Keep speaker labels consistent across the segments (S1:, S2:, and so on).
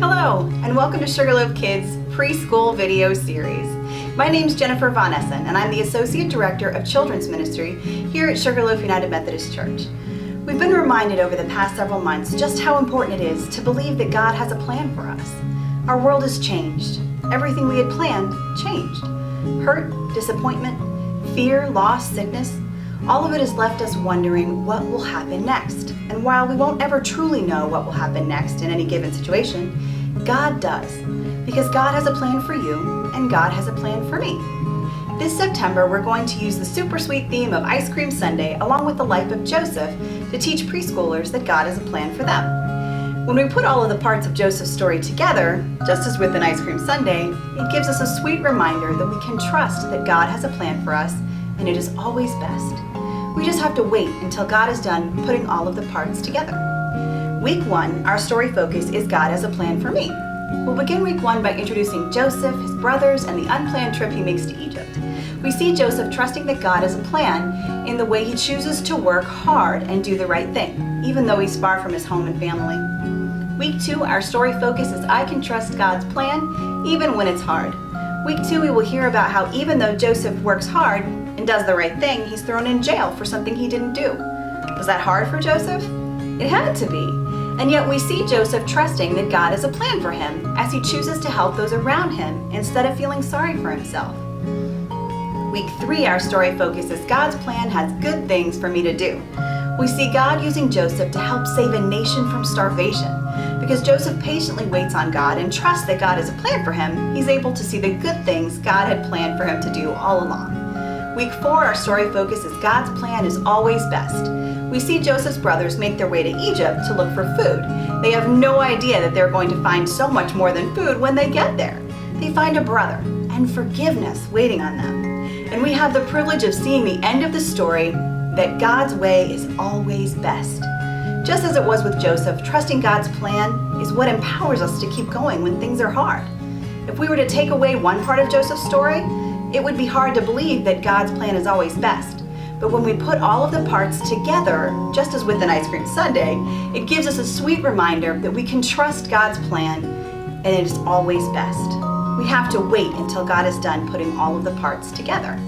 S1: Hello, and welcome to Sugarloaf Kids Preschool Video Series. My name is Jennifer Von Essen, and I'm the Associate Director of Children's Ministry here at Sugarloaf United Methodist Church. We've been reminded over the past several months just how important it is to believe that God has a plan for us. Our world has changed. Everything we had planned changed. Hurt, disappointment, fear, loss, sickness, all of it has left us wondering what will happen next. And while we won't ever truly know what will happen next in any given situation, God does. Because God has a plan for you, and God has a plan for me. This September, we're going to use the super sweet theme of Ice Cream Sunday along with the life of Joseph to teach preschoolers that God has a plan for them. When we put all of the parts of Joseph's story together, just as with an Ice Cream Sunday, it gives us a sweet reminder that we can trust that God has a plan for us, and it is always best. We just have to wait until God is done putting all of the parts together. Week 1, our story focus is God has a plan for me. We'll begin week 1 by introducing Joseph, his brothers, and the unplanned trip he makes to Egypt. We see Joseph trusting that God has a plan in the way he chooses to work hard and do the right thing, even though he's far from his home and family. Week 2, our story focus is I can trust God's plan even when it's hard. Week 2, we will hear about how even though Joseph works hard and does the right thing, he's thrown in jail for something he didn't do. Was that hard for Joseph? It had to be. And yet we see Joseph trusting that God has a plan for him as he chooses to help those around him instead of feeling sorry for himself. Week 3, our story focus is God's plan has good things for me to do. We see God using Joseph to help save a nation from starvation. Because Joseph patiently waits on God and trusts that God has a plan for him, he's able to see the good things God had planned for him to do all along. Week 4, our story focus is God's plan is always best. We see Joseph's brothers make their way to Egypt to look for food. They have no idea that they're going to find so much more than food when they get there. They find a brother and forgiveness waiting on them. And we have the privilege of seeing the end of the story that God's way is always best. Just as it was with Joseph, trusting God's plan is what empowers us to keep going when things are hard. If we were to take away one part of Joseph's story, it would be hard to believe that God's plan is always best. But when we put all of the parts together, just as with an Ice Cream Sunday, it gives us a sweet reminder that we can trust God's plan and it is always best. We have to wait until God is done putting all of the parts together.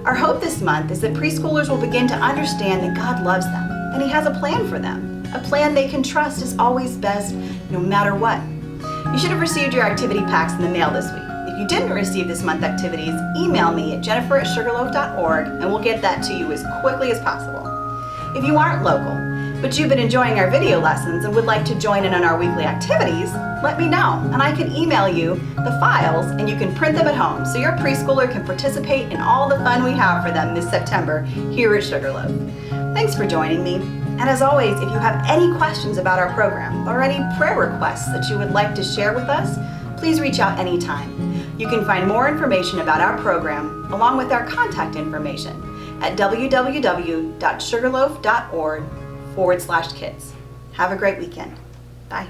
S1: Our hope this month is that preschoolers will begin to understand that God loves them and He has a plan for them. A plan they can trust is always best no matter what. You should have received your activity packs in the mail this week. If you didn't receive this month's activities, email me at jennifer@sugarloaf.org and we'll get that to you as quickly as possible. If you aren't local, but you've been enjoying our video lessons and would like to join in on our weekly activities, let me know and I can email you the files and you can print them at home so your preschooler can participate in all the fun we have for them this September here at Sugarloaf. Thanks for joining me. And as always, if you have any questions about our program or any prayer requests that you would like to share with us, please reach out anytime. You can find more information about our program along with our contact information at www.sugarloaf.org/kids. Have a great weekend. Bye.